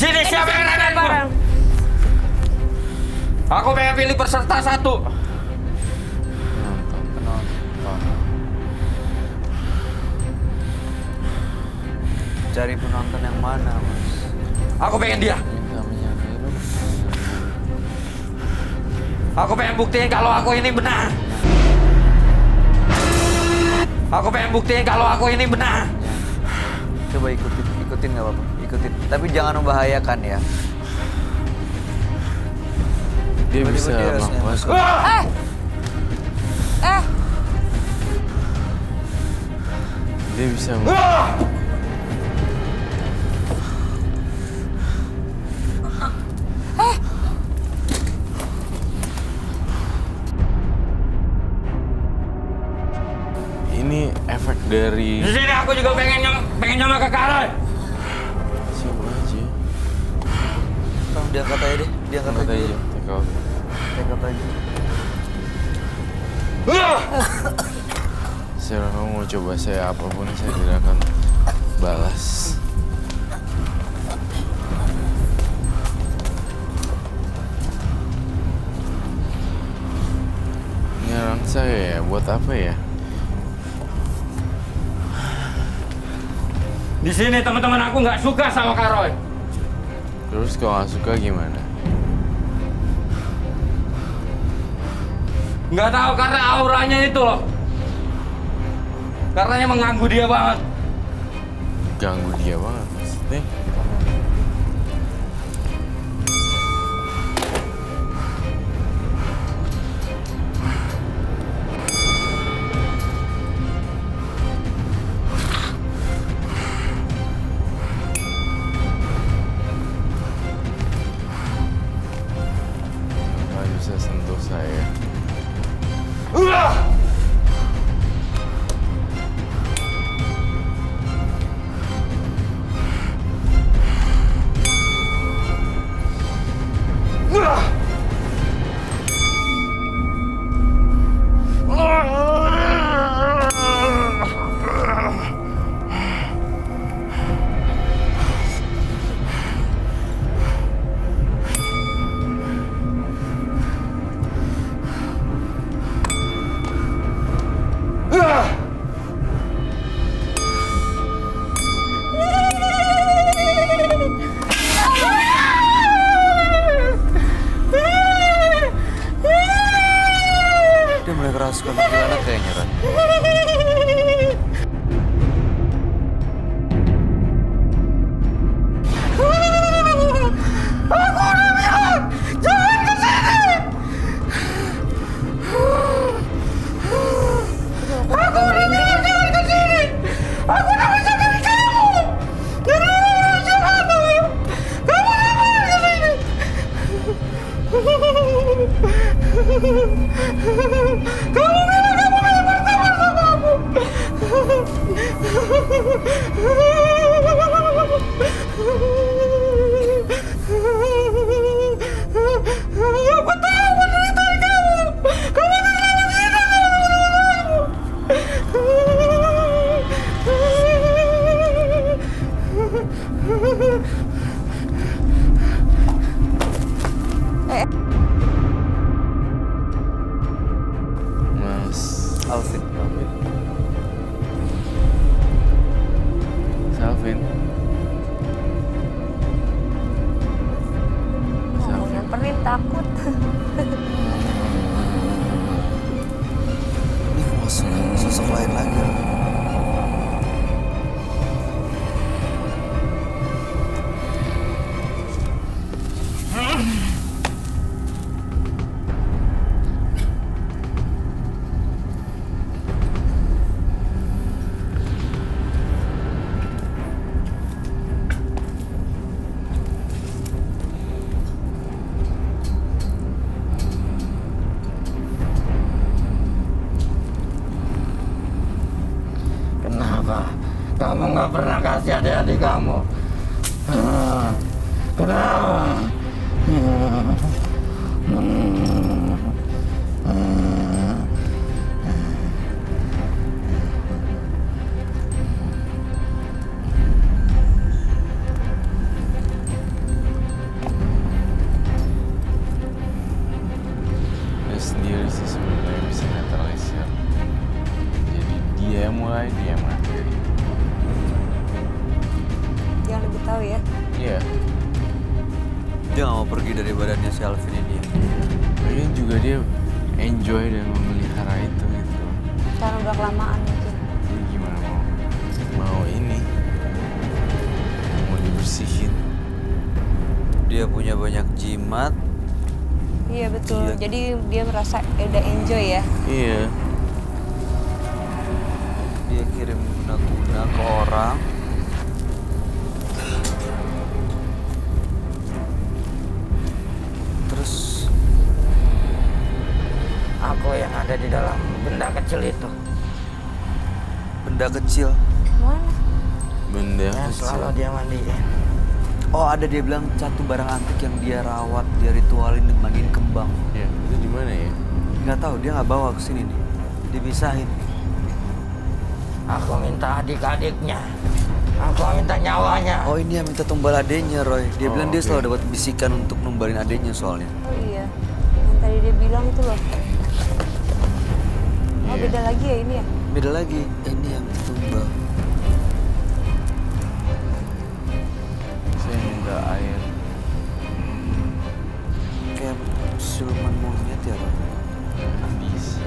sini siapa yang nadain gua? Aku pengen pilih peserta satu. Penonton. Cari penonton yang mana, Mas? Aku pengen dia. Aku pengen buktiin kalau aku ini benar. Aku pengen buktiin kalau aku ini benar. Coba ikutin nggak apa-apa, ikutin. Tapi jangan membahayakan ya. Dia bisa melakukan. Dia bisa. Ini efek dari. Di sini aku juga pengen nyama ke Karoy. Siapa aja? Tolong diangkat aja deh, diangkat Angkat aja. aja. Take out. Diangkat aja. Saya kamu mau coba saya apapun saya tidak akan balas. Nyerang saya ya, buat apa ya? Di sini teman-teman aku nggak suka sama Karoy. Terus kalau nggak suka gimana? Nggak tahu karena auranya itu loh. Karenanya mengganggu dia banget. Ganggu dia banget maksudnya. Nggak bisa sentuh saya. Dia mulai kerasukan gimana kayaknya, Ran? Mas Alvin. Salvin. Mas Mau Alvin. nyamperin takut. Ini kok sosok lain lagi, Ran? Kenapa kamu nggak pernah kasih adik-adik kamu? Kenapa? Dia nggak mau pergi dari badannya si Alvin ini. Lagian juga dia enjoy dan memelihara itu gitu. Karena udah kelamaan mungkin. Jadi gimana mau ini mau dibersihin. Dia punya banyak jimat. Iya betul. Iya. Jadi dia merasa udah enjoy ya. Iya. Dia kirim guna-guna ke orang. Terus Aku yang ada di dalam benda kecil itu. benda kecil. Mana? Benda Yang kecil. selalu dia mandiin. Oh ada dia bilang satu barang antik yang dia rawat, dia ritualin dan mandiin kembang. Ya, itu di mana ya? Nggak tahu, dia nggak bawa ke sini nih. Dipisahin. Aku minta adik-adiknya. Aku minta nyawanya. Oh ini yang minta tumbal adenya Roy. Dia Oh, bilang dia oke. selalu dapat bisikan untuk numbalin adenya soalnya. Oh iya. Yang tadi dia bilang itu loh. Oh Iya. beda lagi ya ini ya? Beda lagi, ini yang tumbal. Saya minta air. Kayak siluman monyet ya Roy. Bisa.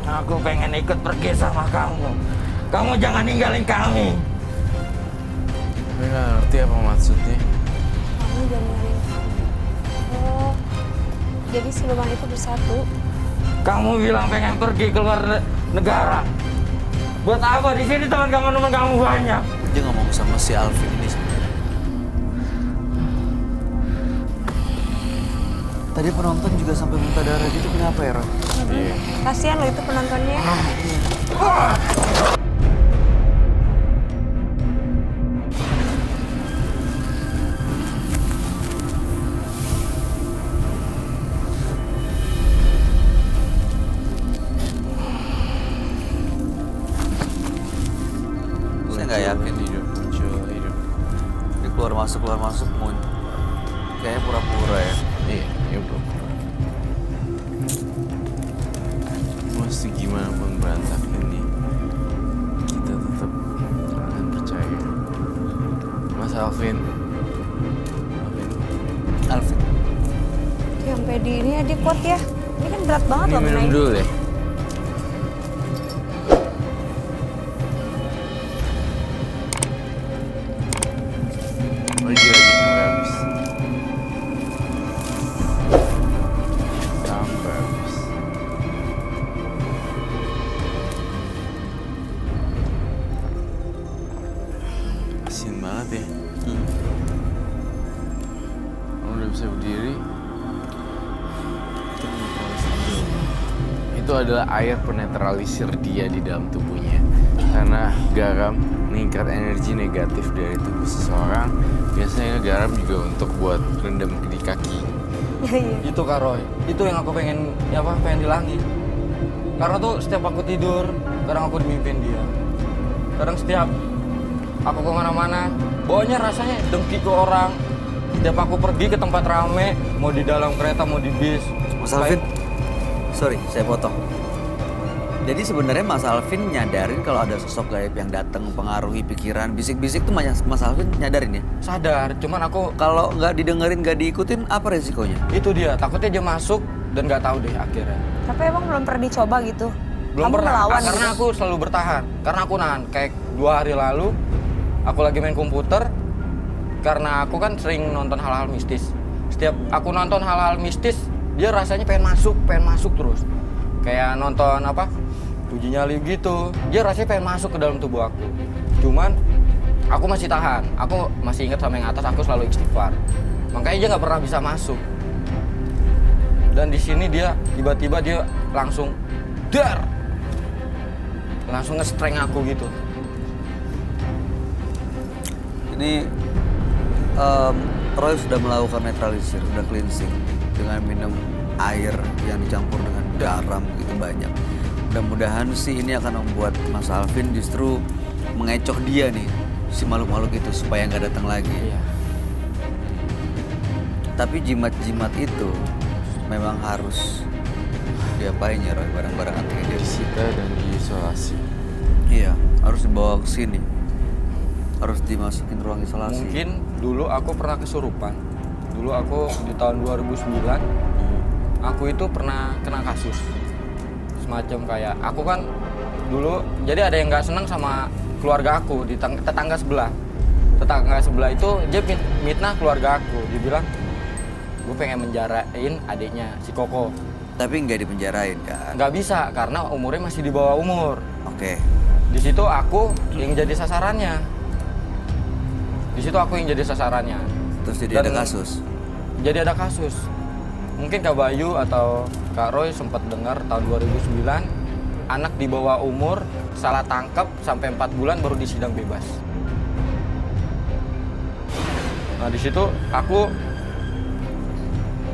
Aku pengen ikut pergi sama kamu. Kamu jangan ninggalin kami. Tapi nggak ngerti apa maksudnya. Kamu jangan ninggalin kamu. Oh. Jadi siluman itu bersatu. Kamu bilang pengen pergi keluar negara. Buat apa di sini teman kamu banyak? Dia ngomong sama si Alvin ini sebenarnya. Tadi penonton juga sampai muntah darah gitu, kenapa ya Roy? Iya. Kasihan loh itu penontonnya. Saya nggak yakin Muncul hidup. dia keluar masuk kayaknya pura-pura ya. Iya, ya bro. Mesti gimana pun berantakan ini, kita tetap akan percaya. Mas Alvin. Alvin. Sampai di ini ya dia kuat ya. Ini kan berat banget Ini loh minum menaik. dulu deh. Lagi sampai habis. Sampai habis. Asin banget ya. Kamu udah bisa berdiri. Itu adalah air penetralisir dia di dalam tubuhnya. Karena garam meningkat energi negatif dari tubuh seseorang. Biasanya garam juga untuk buat rendam di kaki. Iya. Itu Kak Roy, itu yang aku pengen pengen dilangin. Karena tuh setiap aku tidur, kadang aku dimimpin dia. Kadang setiap aku kemana-mana, bawanya rasanya dengki ke orang. Setiap aku pergi ke tempat rame, mau di dalam kereta, mau di bis. Mas Alvin, sorry saya potong. Jadi sebenarnya Mas Alvin nyadarin kalau ada sosok gaib yang datang mempengaruhi pikiran, bisik-bisik tuh Mas Alvin nyadarin ya? Sadar, cuman aku Kalau nggak didengerin, nggak diikutin, apa resikonya? itu dia, takutnya dia masuk dan nggak tahu deh akhirnya. Tapi emang belum pernah dicoba gitu. Belum Kamu pernah, melawan karena gitu? aku selalu bertahan. Karena aku nahan, kayak 2 hari lalu, aku lagi main komputer, karena aku kan sering nonton hal-hal mistis. Setiap aku nonton hal-hal mistis, dia rasanya pengen masuk terus. Kayak nonton uji nyali gitu, dia rasanya pengen masuk ke dalam tubuh aku. Cuman, aku masih tahan, aku masih ingat sama yang atas, aku selalu istighfar. Makanya dia nggak pernah bisa masuk. Dan di sini dia, tiba-tiba dia langsung, langsung nge-strength aku gitu. Ini Roy sudah melakukan netralisir, sudah cleansing dengan minum air yang dicampur dengan garam begitu banyak. Mudah-mudahan sih ini akan membuat Mas Alvin justru mengecok dia nih, si makhluk-makhluk itu supaya nggak datang lagi. Iya. Tapi jimat-jimat itu memang harus diapain ya Roy, barang-barang antiknya dia. Disita dan diisolasi. Iya, harus dibawa ke sini, harus dimasukin ruang isolasi. Mungkin dulu aku pernah kesurupan. Dulu aku di tahun 2009, aku itu pernah kena kasus. Semacam kayak, aku kan dulu, jadi ada yang nggak senang sama keluarga aku di tetangga sebelah. Tetangga sebelah itu dia mitnah keluarga aku. Dia bilang, gue pengen menjarain adiknya si Koko. Tapi nggak dipenjarain kan? Nggak bisa karena umurnya masih di bawah umur. Oke. Di situ aku yang jadi sasarannya. Di situ aku yang jadi sasarannya. Terus jadi Dan ada kasus. Jadi ada kasus. Mungkin Kak Bayu atau Kak Roy sempat dengar tahun 2009 anak di bawah umur salah tangkap sampai 4 bulan baru disidang bebas. Nah di situ aku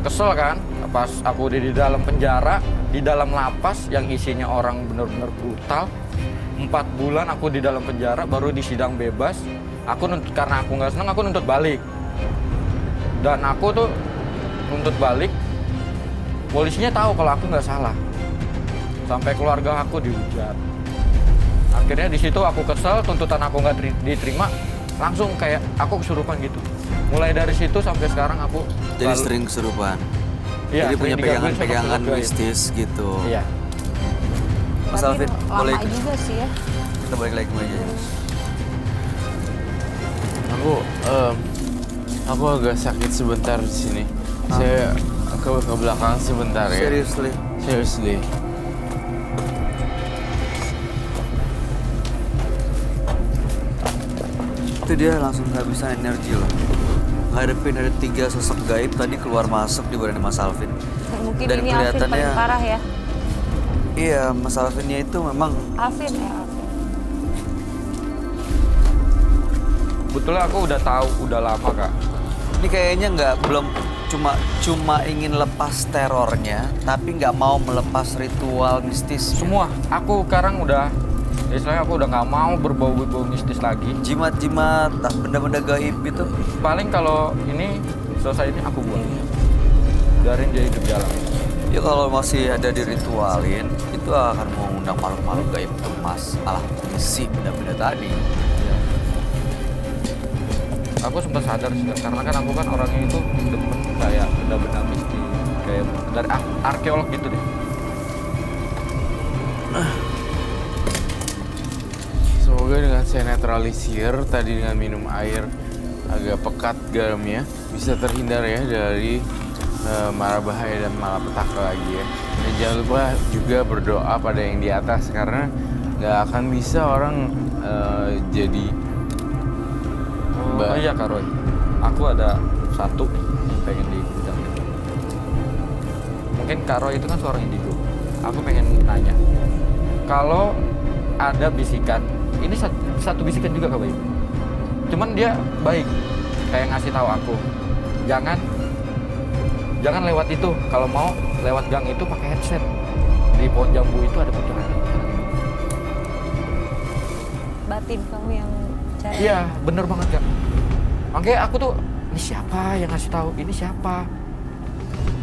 kesel kan, pas aku di dalam penjara, di dalam lapas yang isinya orang bener-bener brutal. 4 bulan aku di dalam penjara baru disidang bebas. Aku nuntut, karena aku nggak senang, aku nuntut balik. Dan aku tuh nuntut balik, polisinya tahu kalau aku nggak salah. Sampai keluarga aku dihujat. Akhirnya di situ aku kesel, tuntutan aku nggak diterima, langsung kayak aku kesurupan gitu. Mulai dari situ sampai sekarang aku Jadi sering kesurupan. Iya, Jadi punya sering digangguin sama pegangan-pegangan keluarga. mistis gitu. Iya. Mas Tapi Alvin, lama boleh juga sih ya. kita balik lagi ke meja. Aku agak sakit sebentar di sini. Saya ke belakang sebentar ya. Seriously. Seriously. Itu dia langsung kehabisan energi loh. Ngadepin ada 3 sosok gaib tadi keluar masuk di badan Mas Alvin. Mungkin Dan ini Alvin kelihatannya- paling parah ya. Iya, Mas Alvinnya itu memang Alvin. Sebetulnya aku udah tahu, udah lama Kak. ini kayaknya cuma ingin lepas terornya, tapi nggak mau melepas ritual mistis. Semua, aku sekarang udah, istilahnya aku udah nggak mau berbau-bau mistis lagi. Jimat-jimat, benda-benda gaib itu. Paling kalau ini selesai ini aku buang. Biarin dia hidup jalan. Ya kalau masih ada diritualin, itu akan mengundang makhluk-makhluk gaib emas alah isi benda-benda tadi. Aku sempat sadar sih, karena kan aku kan orangnya itu demen kayak benda-benda mistis, kayak dari arkeolog gitu deh. Semoga dengan saya netralisir tadi dengan minum air agak pekat garamnya bisa terhindar ya dari mara bahaya dan malapetaka lagi ya. Dan jangan lupa juga berdoa pada yang di atas karena nggak akan bisa orang jadi Oh iya Kak Roy, aku ada satu yang pengen diundang. Mungkin Kak Roy itu kan seorang indigo. Aku pengen nanya, kalau ada bisikan, ini satu bisikan juga Kak Bayu. Cuman dia baik, kayak ngasih tahu aku, jangan lewat itu. Kalau mau lewat gang itu pakai headset. Di pohon jambu itu ada kuntilanak. Batin kamu yang cari. Iya, bener banget Kak. Makanya aku tuh, ini siapa yang ngasih tahu? Ini siapa?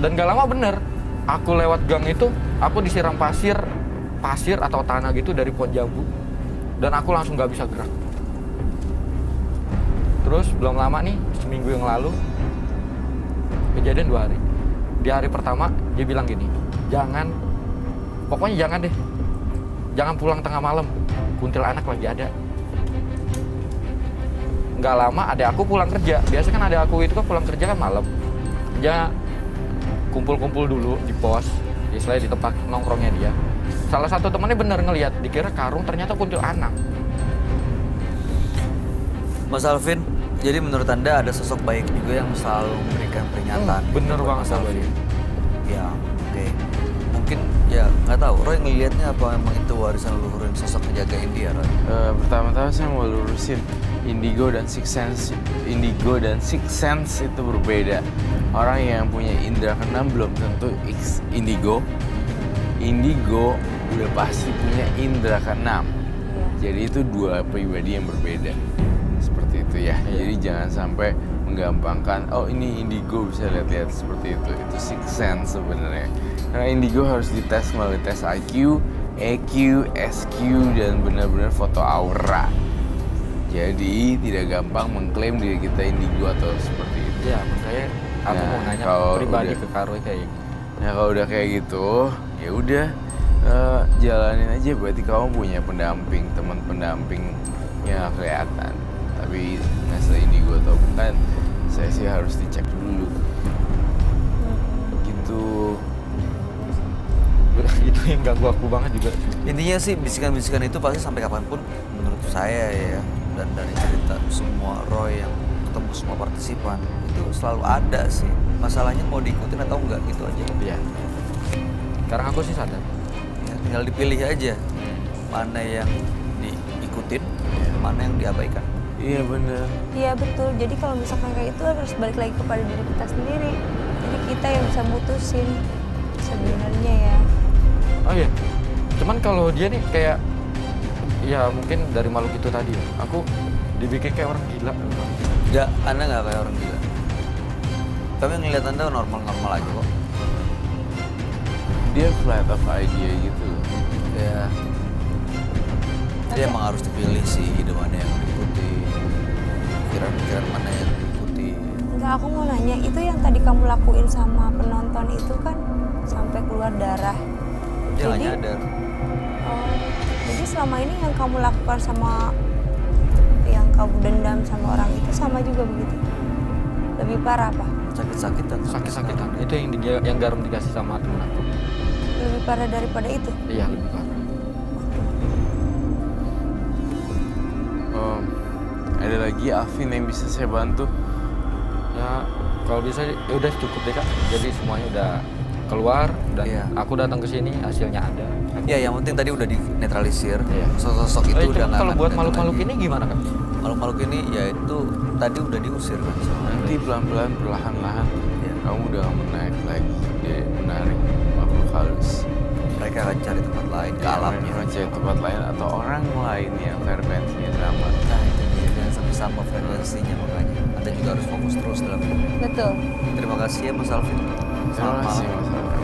Dan gak lama bener, aku lewat gang itu, aku disiram pasir atau tanah gitu dari pohon jambu. Dan aku langsung gak bisa gerak. Terus belum lama nih, seminggu yang lalu, kejadian 2 hari. Di hari pertama, dia bilang gini, pokoknya jangan deh. Jangan pulang tengah malam, kuntilanak lagi ada. Nggak lama adek aku pulang kerja. Biasa kan adek aku itu kan pulang kerja kan malam. Dia kumpul-kumpul dulu di pos, istilahnya di tempat nongkrongnya dia. Salah satu temannya bener ngelihat, dikira karung ternyata kuntilanak. Mas Alvin, jadi menurut Anda ada sosok baik juga yang selalu memberikan peringatan. Bener buat banget Mas Kak Alvin. Bayu. Ya, oke. Mungkin ya nggak tahu. Roy ngelihatnya apa memang itu warisan leluhur yang sosok ngejagain dia, Roy? pertama-tama saya mau lurusin indigo dan six sense. Indigo dan six sense itu berbeda. Orang yang punya indera keenam belum tentu indigo. Indigo udah pasti punya indera keenam. Jadi itu 2 pribadi yang berbeda. Seperti itu ya. Jadi jangan sampai menggampangkan, oh ini indigo bisa lihat-lihat seperti itu. Itu six sense sebenarnya. Karena indigo harus dites melalui tes IQ EQ, SQ, dan benar-benar foto aura. Jadi tidak gampang mengklaim diri kita indigo atau seperti itu. Ya, makanya aku Nah, mau nanya kalau pribadi udah- ke Karo kayak gitu. Nah kalau udah kayak gitu, ya udah jalanin aja. Berarti kamu punya pendamping, teman pendamping yang nggak kelihatan. Tapi nggak indigo atau bukan, saya sih harus dicek dulu. Gitu. Itu yang ganggu aku banget juga. Intinya sih bisikan-bisikan itu pasti sampai kapanpun menurut saya ya, dan dari cerita semua Roy yang ketemu semua partisipan itu selalu ada sih. Masalahnya mau diikutin atau enggak gitu aja. Iya. Sekarang aku sih sadar. Ya, tinggal dipilih aja mana yang diikutin, mana yang diabaikan. Iya bener. Iya betul. Jadi kalau misalkan kayak itu harus balik lagi kepada diri kita sendiri. Jadi kita yang bisa mutusin sebenarnya ya. Oh iya. Cuman kalau dia nih kayak ya mungkin dari makhluk itu tadi ya. Aku dibikin kayak orang gila. Enggak, Anda nggak kayak orang gila. Kami ngeliat Anda normal-normal aja kok. Dia flight of idea gitu. Ya, dia emang harus dipilih sih ide mana yang diikuti, pikiran-pikiran mana yang diikuti. Enggak, aku mau nanya, itu yang tadi kamu lakuin sama penonton itu kan sampai keluar darah. Dia nggak Jadi- nyadar. Oh, jadi selama ini yang kamu lakukan sama yang kamu dendam sama orang itu sama juga begitu? Lebih parah apa? Sakit-sakitan. Sakit-sakitan. Itu yang garam dikasih sama temen aku. Lebih parah daripada itu? Iya, lebih parah. Ada lagi Alvin yang bisa saya bantu? Ya, kalau bisa ya udah cukup deh Kak. Jadi semuanya udah keluar dan Iya. aku datang ke sini hasilnya ada. Ya, yang penting tadi udah dinetralisir. Iya. Sosok itu udah Cuma nggak kalau akan buat datang makhluk-makhluk lagi. ini gimana Kak? Makhluk-makhluk ini ya itu tadi udah diusir kan. Nanti pelan-pelan, perlahan-lahan, Iya. kamu udah menaik lagi. Dia menarik makhluk halus. Mereka akan cari tempat lain ke alamnya. Mereka cari tempat lain atau orang lain yang frekuensinya sama. Nah itu dia, jangan sampai sama frekuensinya makanya. Anda juga harus fokus terus dalam hidup. Betul. Terima kasih ya Mas Alvin. Terima Selamat kasih malam. Mas Alvin.